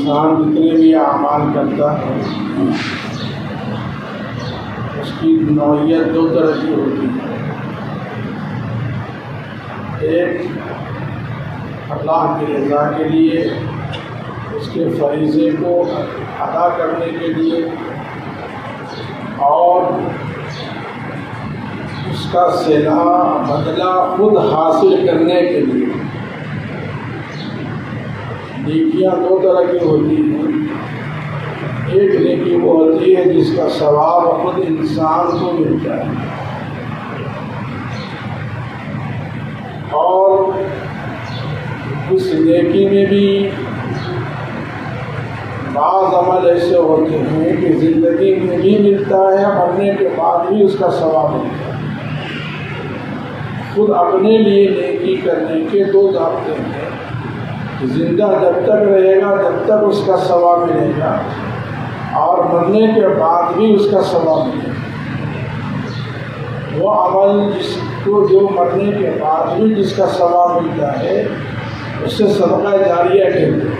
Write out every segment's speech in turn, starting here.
انسان جتنے بھی اعمال کرتا ہے اس کی نوعیت دو طرح کی ہوتی ہے. ایک اللہ کی رضا کے لیے، اس کے فریضے کو ادا کرنے کے لیے، اور اس کا صلہ بدلہ خود حاصل کرنے کے لیے. نیکیاں دو طرح کی ہوتی ہیں. ایک نیکی وہ ہوتی ہے جس کا ثواب خود انسان کو ملتا ہے، اور اس نیکی میں بھی بعض عمل ایسے ہوتے ہیں کہ زندگی میں بھی ملتا ہے، مرنے کے بعد بھی اس کا ثواب ملتا ہے. خود اپنے لیے نیکی کرنے کے دو ضابطے ہیں. زندہ جب تک رہے گا جب تک اس کا ثواب ملے گا، اور مرنے کے بعد بھی اس کا ثواب ملے گا. وہ عمل جس کو جو مرنے کے بعد بھی جس کا ثواب ملتا ہے اسے صدقہ جاریہ کہتے ہیں.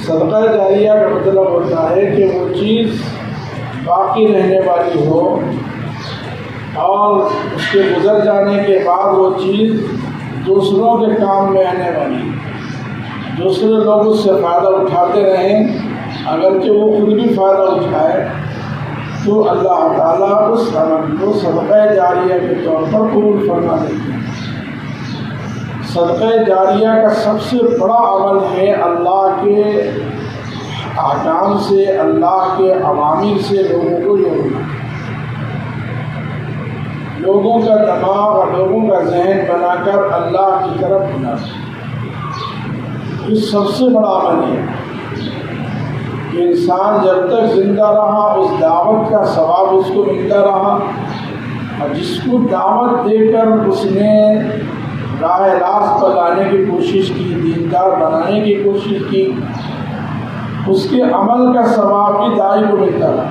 صدقہ جاریہ کا مطلب ہوتا ہے کہ وہ چیز باقی رہنے والی ہو، اور اس کے گزر جانے کے بعد وہ چیز دوسروں کے کام میں آنے والی، دوسرے لوگ اس سے فائدہ اٹھاتے رہیں، اگرچہ وہ خود بھی فائدہ اٹھائے تو اللہ تعالیٰ اس عمل کو صدقہ جاریہ کے طور پر قبول فرما دیتے ہیں. صدقہ جاریہ کا سب سے بڑا عمل ہے اللہ کے احکام سے، اللہ کے اوامر سے لوگوں کو جوڑنا، لوگوں کا دماغ اور لوگوں کا ذہن بنا کر اللہ کی طرف بلانا. یہ سب سے بڑا عمل ہے کہ انسان جب تک زندہ رہا اس دعوت کا ثواب اس کو ملتا رہا، اور جس کو دعوت دے کر اس نے راہ راست پر لانے کی کوشش کی، دیندار بنانے کی کوشش کی، اس کے عمل کا ثواب بھی داعی کو ملتا رہا،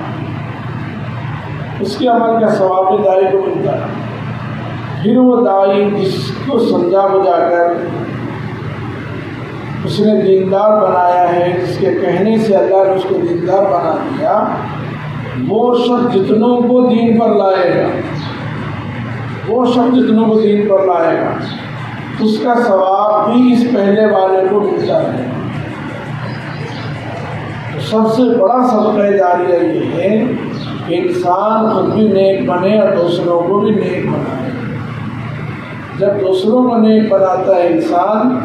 اس کے عمل کا ثواب بھی داعی کو ملتا رہا. پھر وہ داعی جس کو سمجھا بجھا کر اس نے دیندار بنایا ہے، جس کے کہنے سے اللہ نے اس کو دیندار بنا دیا، وہ شخص جتنوں کو دین پر لائے گا، وہ شخص جتنوں کو دین پر لائے گا اس کا ثواب بھی اس پہلے والے کو ملتا ہے. تو سب سے بڑا صدقہ جاریہ یہ ہے کہ انسان خود بھی نیک بنے اور دوسروں کو بھی نیک بنائے. جب دوسروں کو نیک بناتا ہے انسان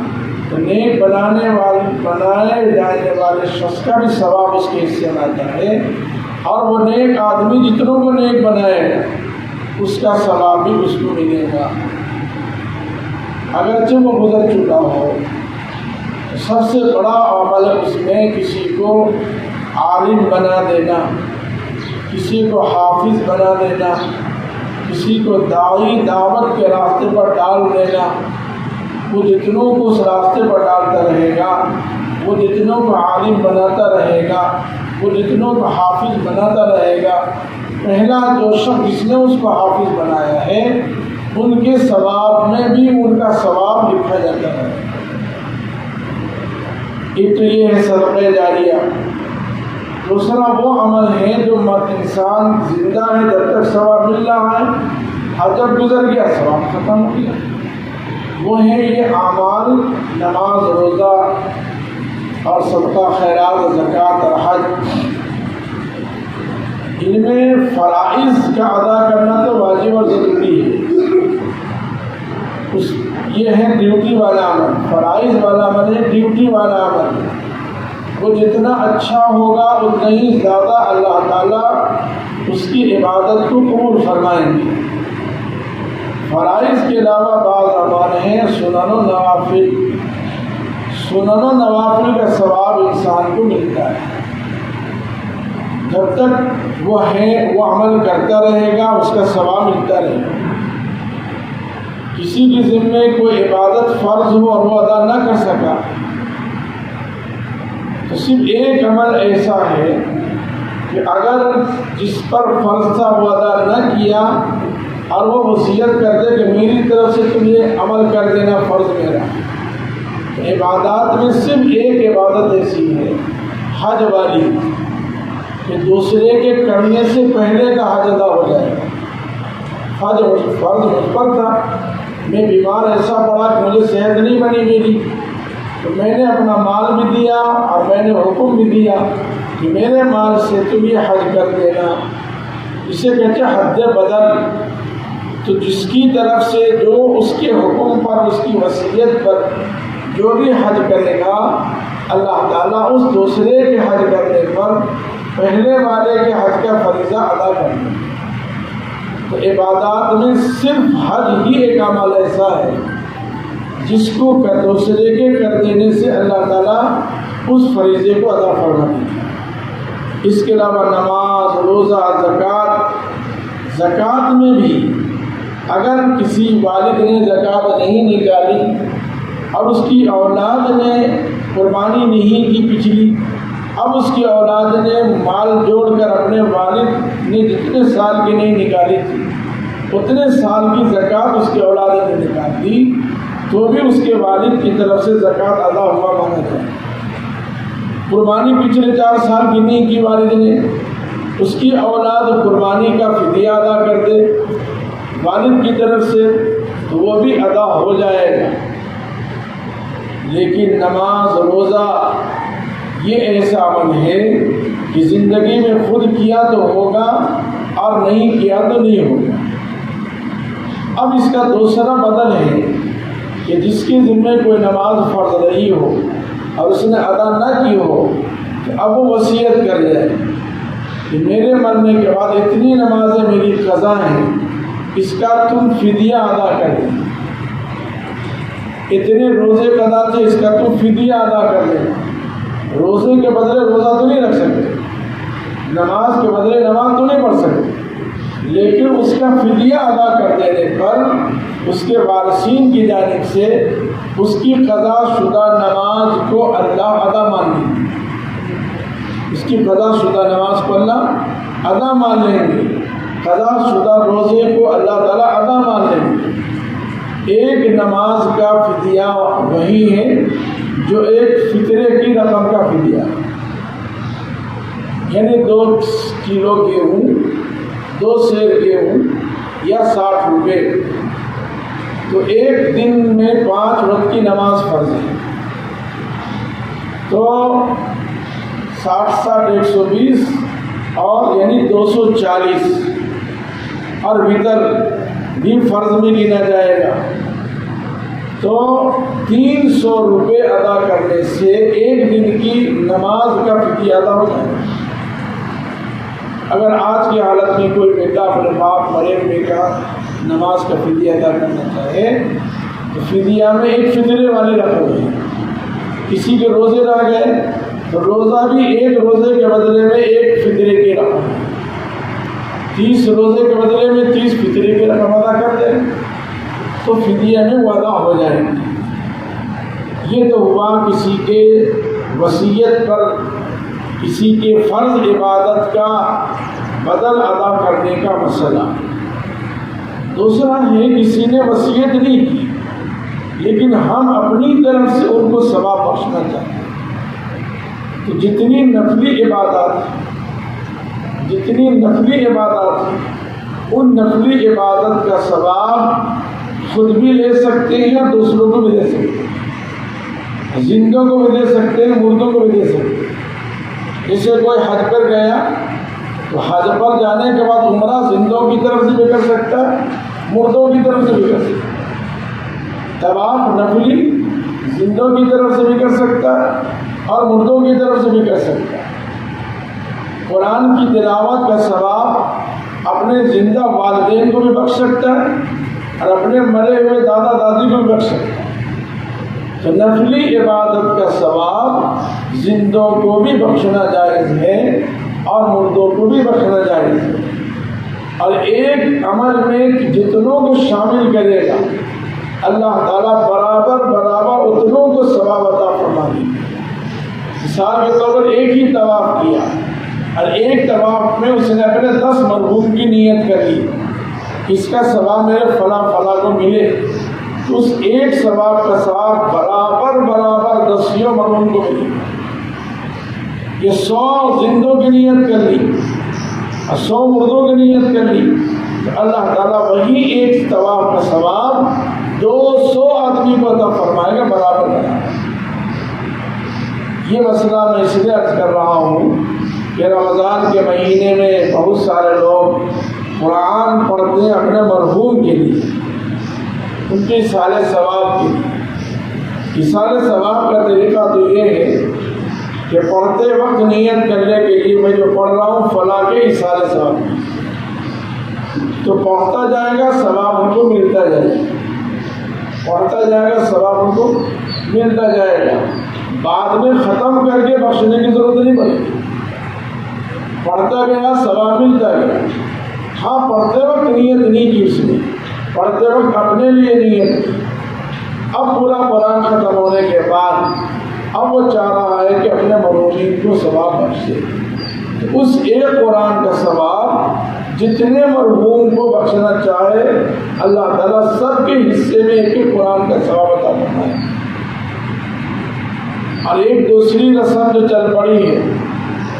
تو نیک بنائے جانے والے شخص کا بھی ثواب اس کے حصے میں آتا ہے، اور وہ نیک آدمی جتنوں کو نیک بنائے گا اس کا ثواب بھی اس کو ملے گا، اگرچہ وہ گزر چکا ہو. سب سے بڑا عمل اس میں کسی کو عالم بنا دینا، کسی کو حافظ بنا دینا، کسی کو داعی دعوت کے راستے پر ڈال دینا. وہ جتنوں کو اس راستے پر ڈالتا رہے گا، وہ جتنوں کو عالم بناتا رہے گا، وہ جتنوں کو حافظ بناتا رہے گا. پہلا جو شخص جس نے اس کو حافظ بنایا ہے ان کے ثواب میں بھی ان کا ثواب لکھا جاتا ہے. ایک تو یہ ہے صدقہ جاریہ. دوسرا وہ عمل ہے جو انسان زندہ ہے جب تک ثواب مل رہا ہے، اور جب گزر گیا ثواب ختم ہو گیا. وہ ہے یہ اعمال، نماز، روزہ اور صدقہ، خیرات، زکوٰۃ اور حج. ان میں فرائض کا ادا کرنا تو واجب اور ضروری ہے. یہ ہے ڈیوٹی والا عمل. فرائض والا عمل ہے ڈیوٹی والا عمل. وہ جتنا اچھا ہوگا اتنا ہی زیادہ اللہ تعالیٰ اس کی عبادت کو قبول فرمائیں گے. فرائض کے علاوہ بعض اعمال ہیں سنن و نوافل. سنن و نوافل کا ثواب انسان کو ملتا ہے. جب تک وہ عمل کرتا رہے گا اس کا ثواب ملتا رہے گا. کسی کے ذمے کوئی عبادت فرض ہو اور وہ ادا نہ کر سکا تو صرف ایک عمل ایسا ہے کہ اگر جس پر فرض تھا وہ ادا نہ کیا اور وہ وصیت کر دے کہ میری طرف سے تم یہ عمل کر دینا فرض میرا، عبادات میں صرف ایک عبادت ایسی ہے حج والی کہ دوسرے کے کرنے سے پہلے کا حج ادا ہو جائے گا۔ حج فرض مجھ پر تھا، میں بیمار ایسا پڑا کہ مجھے صحت نہیں بنی میری، تو میں نے اپنا مال بھی دیا اور میں نے حکم بھی دیا کہ میرے مال سے تم یہ حج کر دینا، اسے کہتے ہیں حد بدل۔ تو جس کی طرف سے جو اس کے حکم پر، اس کی وصیت پر جو بھی حج کرے گا، اللہ تعالیٰ اس دوسرے کے حج کرنے پر پہلے والے کے حج کا فریضہ ادا کر دے۔ تو عبادات میں صرف حج ہی ایک عمل ایسا ہے جس کو دوسرے کے کر دینے سے اللہ تعالیٰ اس فریضے کو ادا فرما دیتا۔ اس کے علاوہ نماز، روزہ، زکوٰۃ میں بھی اگر کسی والد نے زکوٰۃ نہیں نکالی اور اس کی اولاد نے قربانی نہیں کی پچھلی، اب اس کی اولاد نے مال جوڑ کر اپنے والد نے جتنے سال کی نہیں نکالی تھی اتنے سال کی زکوٰۃ اس کی اولاد نے نکال دی، تو بھی اس کے والد کی طرف سے زکوٰۃ ادا ہوا مانا جائے۔ قربانی پچھلے 4 سال کی نہیں کی والد نے، اس کی اولاد قربانی کا فدیہ ادا کر دے والد کی طرف سے، تو وہ بھی ادا ہو جائے گا۔ لیکن نماز، روزہ یہ ایسا عمل ہے کہ زندگی میں خود کیا تو ہوگا اور نہیں کیا تو نہیں ہوگا۔ اب اس کا دوسرا بدل ہے کہ جس کے ذمہ کوئی نماز فرض رہی ہو اور اس نے ادا نہ کی ہو، تو اب وہ وصیت کر جائے کہ میرے مرنے کے بعد اتنی نمازیں میری قضا ہیں، اس کا تم فدیہ ادا کر دیں، اتنے روزے قضا تھے، اس کا تم فدیہ ادا کر دیں۔ روزے کے بدلے روزہ تو نہیں رکھ سکتے، نماز کے بدلے نماز تو نہیں پڑھ سکتے، لیکن اس کا فدیہ ادا کر دینے پر اس کے وارثین کی جانب سے اس کی قضا شدہ نماز کو اللہ ادا مان لیں گے، اس کی قضا شدہ نماز کو اللہ ادا مان لیں گے، قضا شدہ روزے کو اللہ تعالیٰ ادا مان لیں گے۔ ایک نماز کا فدیہ وہی ہے جو ایک فطرے کی رقم کا فدیہ، یعنی 2 کلو گیہوں، 2 سیر گیہوں یا 60 روپے، تو ایک دن میں 5 وقت کی نماز فرض ہے، تو 60 120 اور یعنی 240، اور وتر بھی فرض میں گنا جائے گا، تو 300 روپے ادا کرنے سے ایک دن کی نماز کا فدیہ ادا ہو جائے گا۔ اگر آج کی حالت میں کوئی بیٹا اپنے باپ مرے ہوئے کا نماز کا فدیہ ادا کرنا چاہے تو فدیہ میں ایک فطرے والی رقم ہے، کسی کے روزے رہ گئے تو روزہ بھی ایک روزے کے بدلے میں ایک فطرے کی رقم ہے، 30 روزے کے بدلے میں 30 فطرے کی رقم ادا کر دیں تو فدیہ میں وہ ادا ہو جائے گی۔ یہ تو ہوا کسی کے وصیت پر کسی کے فرض عبادت کا بدل ادا کرنے کا مسئلہ۔ دوسرا ہے کسی نے وصیت نہیں کی لیکن ہم اپنی طرف سے ان کو ثواب بخشنا چاہتے ہیں، تو جتنی نفلی عبادات ہیں ان نفلی عبادت کا ثواب خود بھی لے سکتے ہیں، دوسروں کو بھی دے سکتے ہیں، زندوں کو بھی دے سکتے ہیں، مردوں کو بھی دے سکتے ہیں۔ جیسے کوئی حج پر گیا تو حج پر جانے کے بعد عمرہ زندوں کی طرف سے بھی کر سکتا ہے، مردوں کی طرف سے بھی کر سکتا ہے، طواف نفلی زندوں کی طرف سے بھی کر سکتا ہے اور مردوں کی طرف سے بھی کر سکتا ہے۔ قرآن کی تلاوت کا ثواب اپنے زندہ والدین کو بھی بخش سکتا ہے اور اپنے مرے ہوئے دادا دادی کو بھی بخش سکتا ہے۔ تو نفلی عبادت کا ثواب زندوں کو بھی بخشنا جائز ہے اور مردوں کو بھی بخشنا جائز ہے، اور ایک عمل میں جتنوں کو شامل کرے گا اللہ تعالیٰ برابر اتنوں کو ثواب عطا فرما دے گا۔ مثال کے طور پر ایک ہی طواف کیا اور ایک طواف میں اس نے اپنے 10 مرحوم کی نیت کر لی، اس کا ثواب میرے فلاں کو ملے، اس ایک ثواب کا ثواب برابر برابر 10 مرحوم کو ملے. یہ 100 زندوں کی نیت کر لی اور 100 مردوں کی نیت کر لی تو اللہ تعالیٰ وہی ایک ثواب کا ثواب 200 آدمی کو عطا فرمائے گا برابر برابر. یہ مسئلہ میں اس لیے عرض کر رہا ہوں کہ رمضان کے مہینے میں بہت سارے لوگ قرآن پڑھتے ہیں اپنے مرحوم کے لیے، ان کے ایصال ثواب کے لیے. ایصال ثواب کا طریقہ تو یہ ہے کہ پڑھتے وقت نیت کرنے کے لیے میں جو پڑھ رہا ہوں فلاں کے ایصال ثواب، تو پڑھتا جائے گا ثواب ان کو ملتا جائے گا، پڑھتا جائے گا ثواب ان کو ملتا جائے گا. بعد میں ختم کر کے بخشنے کی ضرورت نہیں پڑے گی، پڑھتا گیا ثواب ملتا گیا. ہاں پڑھتے وقت نیت نہیں کی اس نے، پڑھتے وقت اپنے لیے نیت کی. اب پورا قرآن ختم ہونے کے بعد اب وہ چاہ رہا ہے کہ اپنے مرحومین کو ثواب بخشے، تو اس ایک قرآن کا ثواب جتنے مرحوم کو بخشنا چاہے اللہ تعالیٰ سب کے حصے میں ایک ایک قرآن کا ثواب عطا فرمائے. اور ایک دوسری رسم جو چل پڑی ہے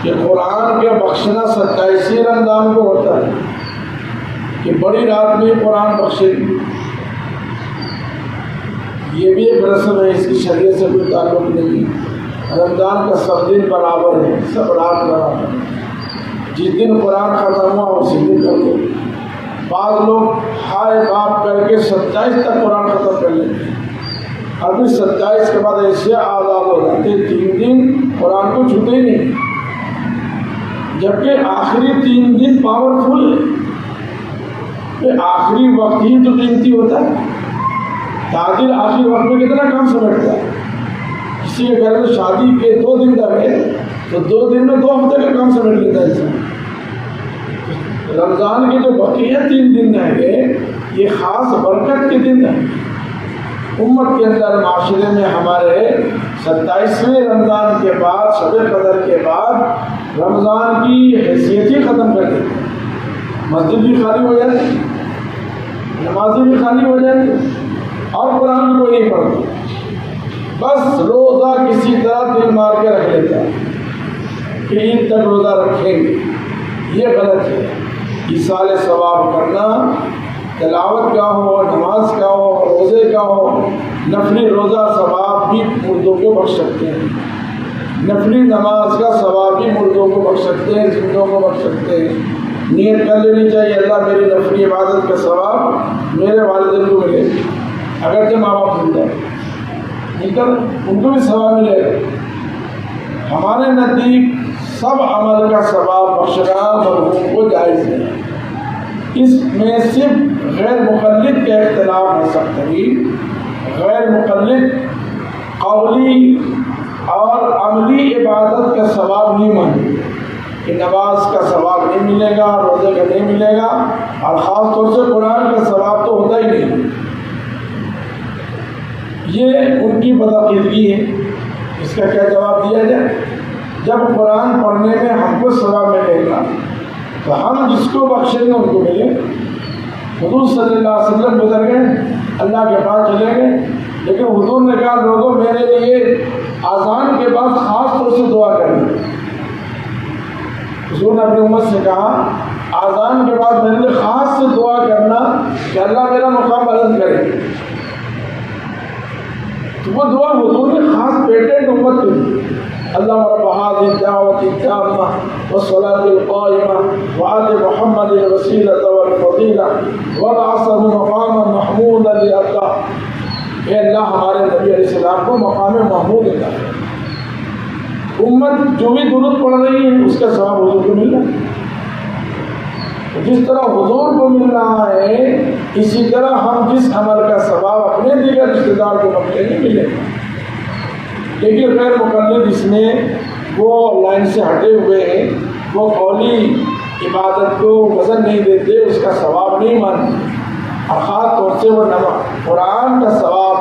کہ قرآن کا بخشنا 27 رمضان کو ہوتا ہے کہ بڑی رات میں قرآن بخشے. یہ بھی ایک رسم ہے، اس کی شریعت سے کوئی تعلق نہیں. رمضان کا سب دن برابر ہے، سب رات برابر ہے. جس دن قرآن ختم ہوا اسی دن کر دو. بعض لوگ ہائے باپ کر کے 27 تک قرآن ختم کر لیتے ہیں، اور پھر 27 کے بعد ایسے آزاد ہو جاتے 3 دن قرآن کو چھوٹے ہی نہیں، جبکہ آخری 3 دن پاورفل ہے. آخری وقت ہی تو قیمتی ہوتا ہے. تاجر آخری وقت میں کتنا کام سمجھتا ہے. کسی کے گھر میں شادی کے 2 دن تک ہے تو 2 دن میں 2 ہفتے کا کام سمجھ لیتا ہے انسان. رمضان کے جو بقیہ 3 دن رہ گئے یہ خاص برکت کے دن ہیں. امت کے اندر معاشرے میں ہمارے 27ویں رمضان کے بعد شب قدر کے بعد رمضان کی حیثیت ہی ختم کر دیتے ہیں. مسجد بھی خالی ہو جاتی، نمازیں بھی خالی ہو جاتی اور قرآن بھی کوئی نہیں پڑھتا. بس روزہ کسی طرح دل مار کے رکھ لیتا ہے کہ عید تک روزہ رکھیں گے. یہ غلط ہے. ایصال ثواب کرنا تلاوت کا ہو، نماز کا ہو، روزے کا ہو. نفلی روزہ ثواب بھی مردوں کو بخش سکتے ہیں، نفلی نماز کا ثواب بھی مردوں کو بخش سکتے ہیں، زندوں کو بخش سکتے ہیں. نیت کر لینی چاہیے اللہ میری نفلی عبادت کا ثواب میرے والدین کو ملے، اگرچہ ماں باپ زندہ مل کر ان کو بھی ثواب ملے گا. ہمارے نزدیک سب عمل کا ثواب بخشنا مرحوم کو جائز ہے. اس میں صرف غیر مقلد کا اختلاف ہو سکتا ہے. غیر مقلد قولی اور عملی عبادت کا ثواب نہیں مانتے کہ نماز کا ثواب نہیں ملے گا، روزے کا نہیں ملے گا، اور خاص طور سے قرآن کا ثواب تو ہوتا ہی نہیں. یہ ان کی بدعقیدگی ہے. اس کا کیا جواب دیا جائے؟ جب قرآن پڑھنے میں ہم کو ثواب ملے گا تو ہم جس کو بخشیں گے ان کو ملے. حضور صلی اللہ علیہ وسلم گزر گئے، اللہ کے پاس چلے گئے، لیکن حضور نے کہا لوگوں میرے لیے اذان کے بعد خاص طور سے دعا کریں. حضور نے اپنی امت سے کہا اذان کے بعد میرے لیے خاص سے دعا کرنا کہ اللہ میرا مقام بلند کرے. تو وہ دعا حضور نے خاص پیٹنٹ امت کے لیے، اللهم رب هذه الدعوة التامة والصلاة القائمة وآت محمد الوسيلة والفضيلة وابعثه مقاما محمودا لله. اے اللہ ہمارے نبی علیہ السلام کو مقام محمود عطا کر. امت جو بھی درود پڑھ رہی ہے اس کا ثواب حضور کو مل رہا ہے. جس طرح حضور کو مل رہا ہے اسی طرح ہم جس عمل کا ثواب اپنے دیگر رشتے دار کو بخشیں نہیں ملے گا. لیکن غیر مقلد اس میں وہ لائن سے ہٹے ہوئے ہیں، وہ قولی عبادت کو وزن نہیں دیتے، اس کا ثواب نہیں مانتے، اور خاص طور سے وہ قرآن کا ثواب،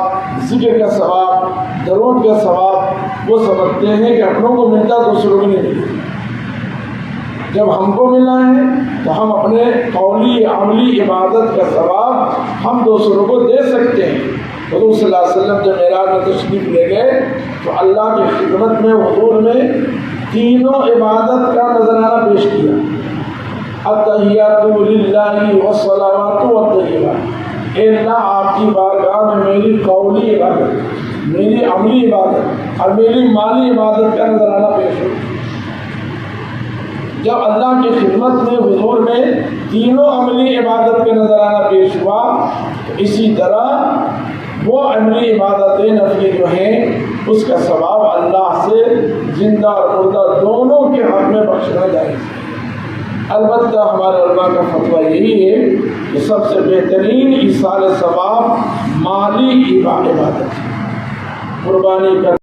ذکر کا ثواب، درود کا ثواب وہ سمجھتے ہیں کہ اپنوں کو ملتا دوسروں کو نہیں ملتا. جب ہم کو ملنا ہے تو ہم اپنے قولی عملی عبادت کا ثواب ہم دوسروں کو دے سکتے ہیں. اللہ علیہ وسلم جب معراج میں تشریف لے گئے تو اللہ کی خدمت میں حضور نے تینوں عبادت کا نذرانہ پیش کیا. التحیات للہ والصلوات والطیبات. اے اللہ آپ کی بارگاہ میں میری قولی عبادت, میری عملی عبادت اور میری مالی عبادت کا نذرانہ پیش ہو. جب اللہ کی خدمت میں حضور میں تینوں عملی عبادت کا نذرانہ پیش ہوا تو اسی طرح وہ عملی عبادتیں نفلی جو ہیں اس کا ثواب اللہ سے زندہ اور مردہ دونوں کے حق میں بخشنا جائے. البتہ ہمارے علماء کا فتویٰ یہی ہے کہ سب سے بہترین ایصال ثواب مالی عبادت, قربانی کا